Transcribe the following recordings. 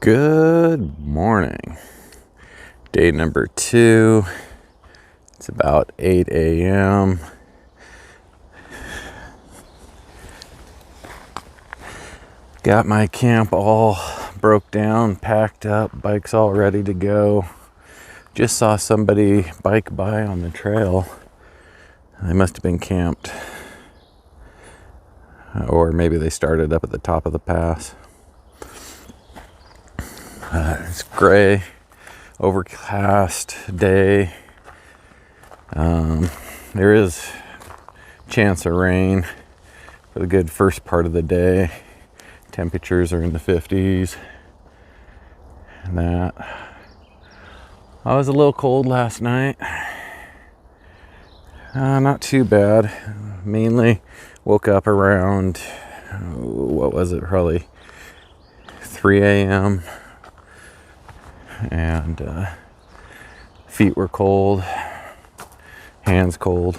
Good morning. Day number 2. It's about 8 a.m. Got my camp all broke down, packed up, bike's all ready to go. Just saw somebody bike by on the trail. They must have been camped. Or maybe they started up at the top of the pass. It's gray, overcast day. There is chance of rain for the good first part of the day. Temperatures are in the 50s. And that. I was a little cold last night. Not too bad. Mainly woke up around, probably 3 a.m. and feet were cold, hands cold.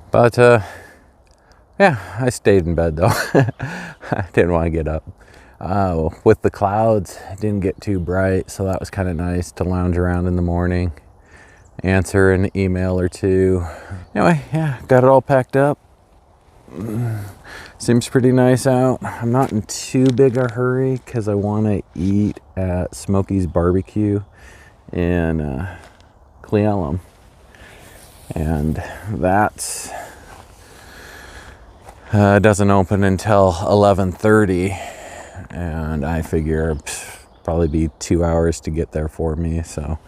But yeah, I stayed in bed though. I didn't want to get up. With the clouds, it didn't get too bright, so that was kind of nice to lounge around in the morning, answer an email or two. Anyway, yeah, got it all packed up. Seems pretty nice out. I'm not in too big a hurry because I want to eat at Smokey's Barbecue in Cleellum, and that's doesn't open until 11:30, and I figure probably be 2 hours to get there for me. So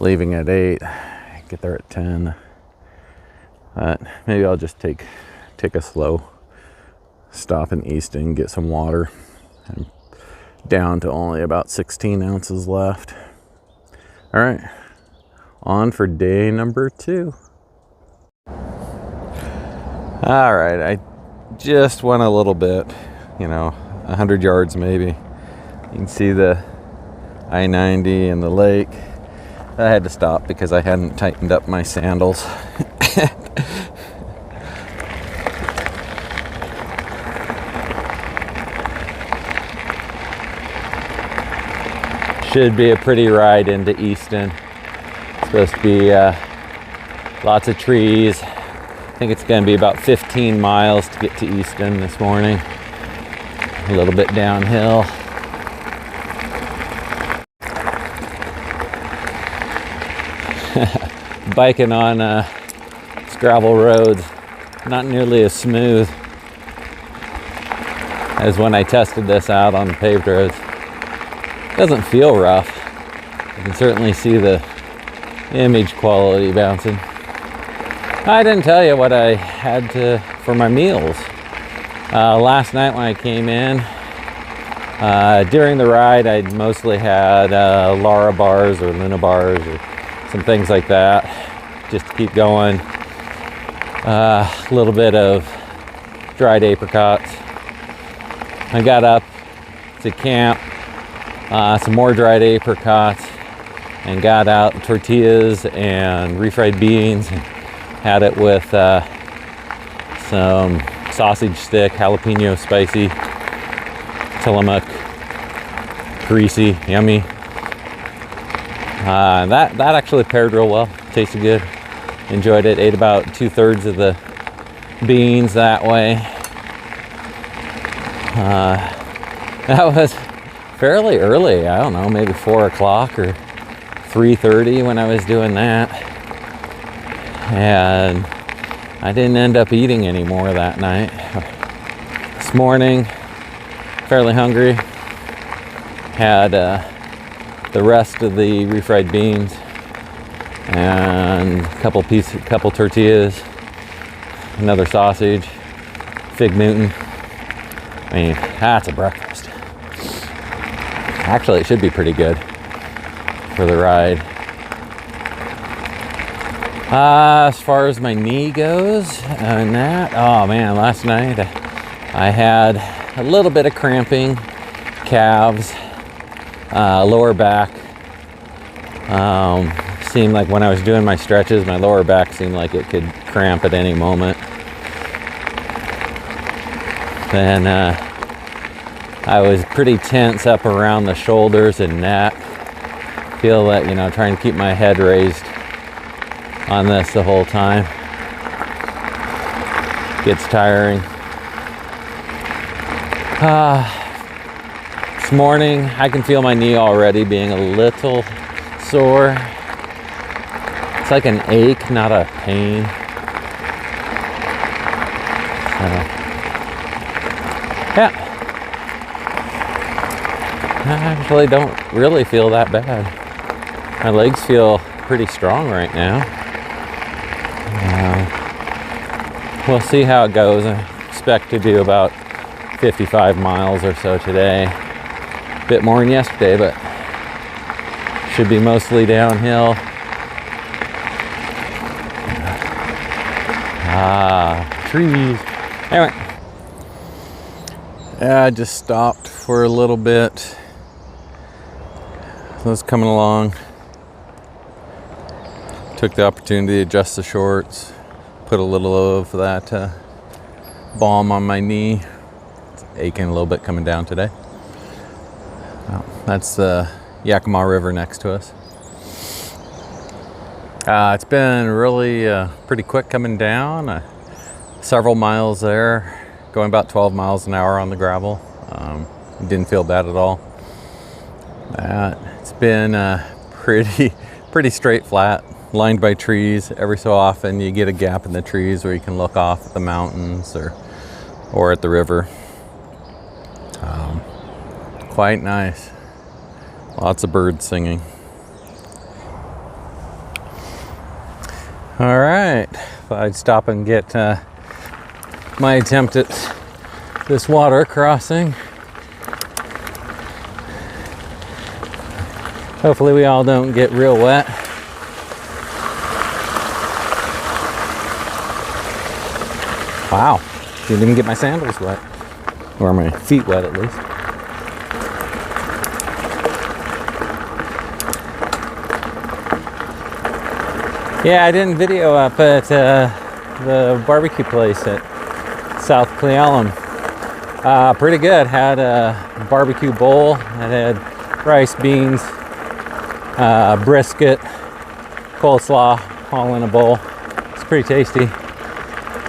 leaving at 8, get there at 10. But maybe I'll just take a slow stop in Easton, get some water. I'm down to only about 16 ounces left. All right, on for day number 2. All right, I just went a little bit, 100 yards maybe. You can see the I-90 and the lake. I had to stop because I hadn't tightened up my sandals. Should be a pretty ride into Easton. It's supposed to be lots of trees. I think it's going to be about 15 miles to get to Easton this morning. A little bit downhill. Biking on gravel roads, not nearly as smooth as when I tested this out on the paved roads. Doesn't feel rough. You can certainly see the image quality bouncing. I didn't tell you what I had for my meals. Last night when I came in, during the ride, I mostly had Lara bars or Luna bars or some things like that, just to keep going. A little bit of dried apricots. I got up to camp. Some more dried apricots, and got out tortillas and refried beans, and had it with some sausage stick, jalapeno spicy, Tillamook, greasy, yummy. That actually paired real well, tasted good, enjoyed it. Ate about 2/3 of the beans that way. That was fairly early. I don't know, maybe 4 o'clock or 3:30 when I was doing that. And I didn't end up eating any more that night. This morning, fairly hungry. Had the rest of the refried beans and a couple tortillas, another sausage, Fig Newton. I mean, that's a breakfast. Actually, it should be pretty good for the ride. As far as my knee goes and that, oh man, last night I had a little bit of cramping, calves, lower back. Seemed like when I was doing my stretches, my lower back seemed like it could cramp at any moment. then I was pretty tense up around the shoulders and neck. Feel that, you know, trying to keep my head raised on this the whole time. Gets tiring. This morning, I can feel my knee already being a little sore. It's like an ache, not a pain. Yeah. I actually don't really feel that bad. My legs feel pretty strong right now. We'll see how it goes. I expect to do about 55 miles or so today. A bit more than yesterday, but should be mostly downhill. Trees. Anyway. Yeah, I just stopped for a little bit. I was coming along. Took the opportunity to adjust the shorts. Put a little of that balm on my knee. It's aching a little bit coming down today. Well, that's the Yakima River next to us. It's been really pretty quick coming down. Several miles there, going about 12 miles an hour on the gravel. Didn't feel bad at all. It's been pretty straight flat, lined by trees. Every so often you get a gap in the trees where you can look off at the mountains or at the river. Quite nice. Lots of birds singing. All right, I'd stop and get my attempt at this water crossing. Hopefully we all don't get real wet. Wow, didn't even get my sandals wet. Or my feet wet at least. Yeah, I didn't video up at the barbecue place at South Clealum. Pretty good. Had a barbecue bowl that had rice, beans, brisket, coleslaw, all in a bowl. It's pretty tasty.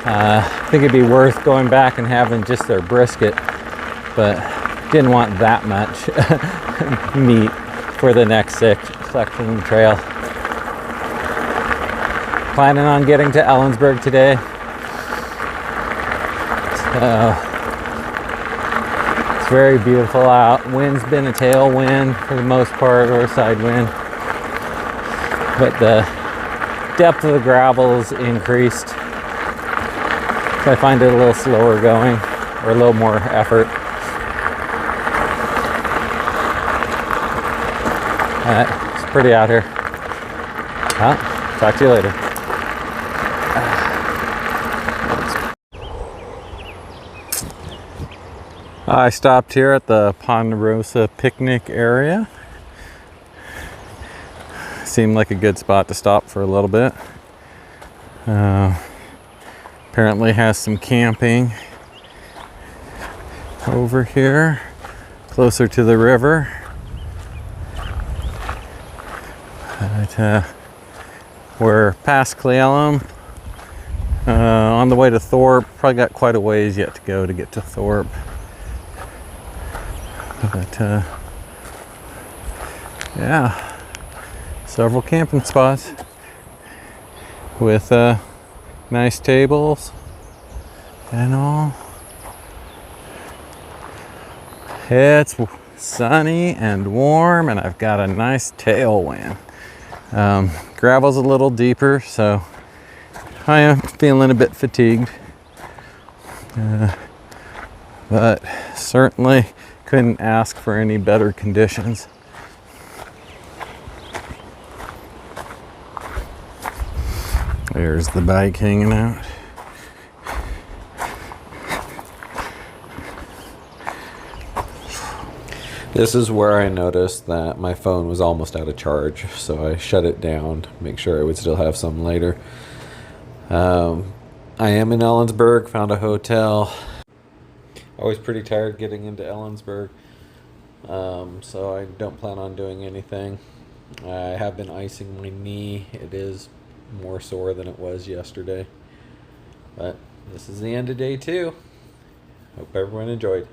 I think it'd be worth going back and having just their brisket, but didn't want that much meat for the next section of the trail. Planning on getting to Ellensburg today. So it's very beautiful out. Wind's been a tailwind for the most part, or a side wind. But the depth of the gravel's increased. So I find it a little slower going, or a little more effort. It's pretty out here. Well, talk to you later. I stopped here at the Ponderosa picnic area. Seemed like a good spot to stop for a little bit. Apparently has some camping over here, closer to the river. But, we're past Clealum, on the way to Thorpe. Probably got quite a ways yet to go to get to Thorpe. But yeah, several camping spots with nice tables and all. It's sunny and warm, and I've got a nice tailwind. Gravel's a little deeper, so I am feeling a bit fatigued, but certainly couldn't ask for any better conditions. There's the bike hanging out. This is where I noticed that my phone was almost out of charge, so I shut it down to make sure I would still have some later. I am in Ellensburg, found a hotel. Always pretty tired getting into Ellensburg, so I don't plan on doing anything. I have been icing my knee. It is more sore than it was yesterday. But this is the end of day 2. Hope everyone enjoyed.